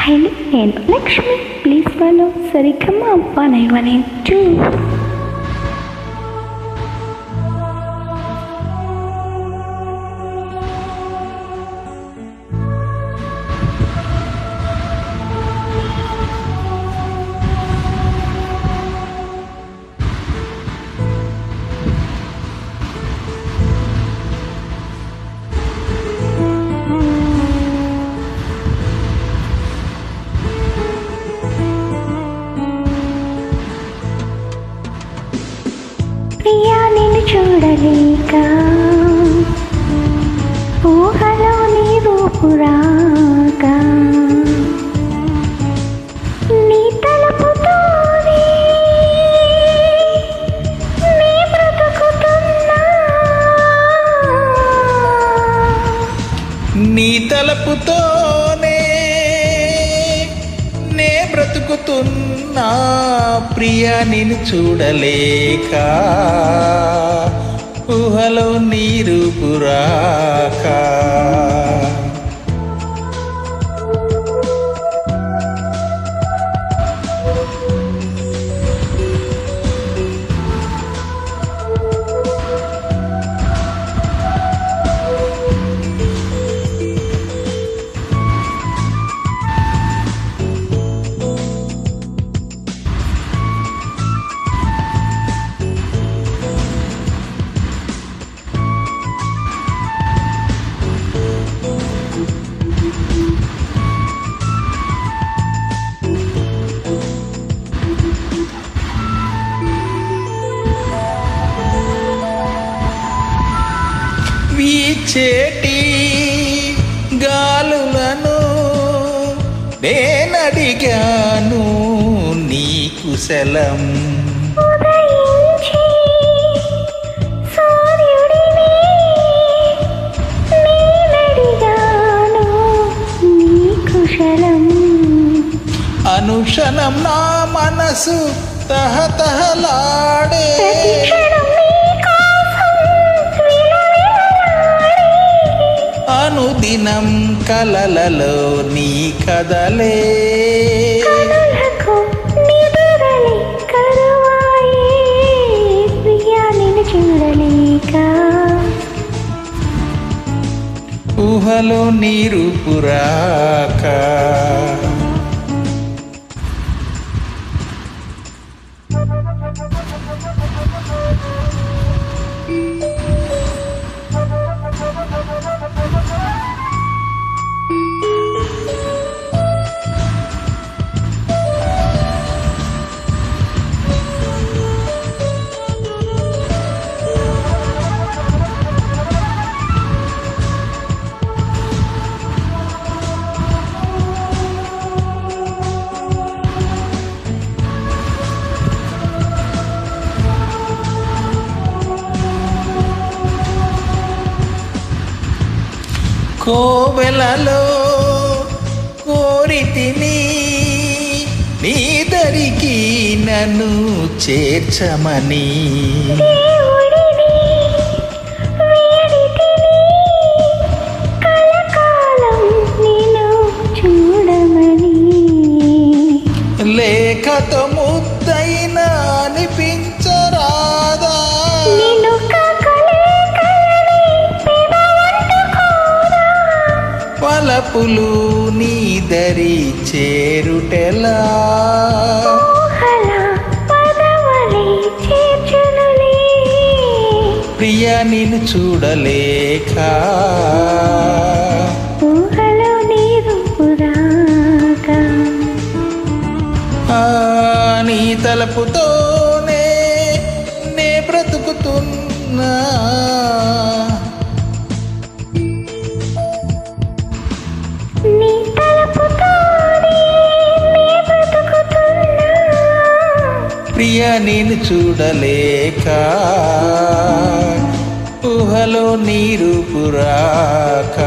Highly నేను Lakshmi. Please follow సరిగమ 1912. ప్రియా నిన్ను చూడలేక ఊహలో నీ రూపురాక నీ తలపుతోనే నీ బ్రతుకుతున్నా నీ తలపుతోనే నే బ్రతుకుతున్నా ప్రియా నిన్ను చూడలేక ఊహలో నీరు పురాక వీచేటి గాలులను నేనడిగాను నీ కుశలం. అనుక్షణం నా మనసు తహతహలాడే అనుదినం కలలలో నీ కదలే ఊహలో నీరు పురాక కోవెలలో కోరితిని నీ దరికి నన్ను చేర్చమని లేఖతో ముద్దైనా అనిపించరాదా వలపులు నీ దరి చేరుటెలా ప్రియా నిన్ను చూడలేక ఊహలో నీరు పురాక నీ తలపుతోనే నే బ్రతుకుతున్నా ప్రియా నేను చూడలేక ఊహలో నీరు పురాక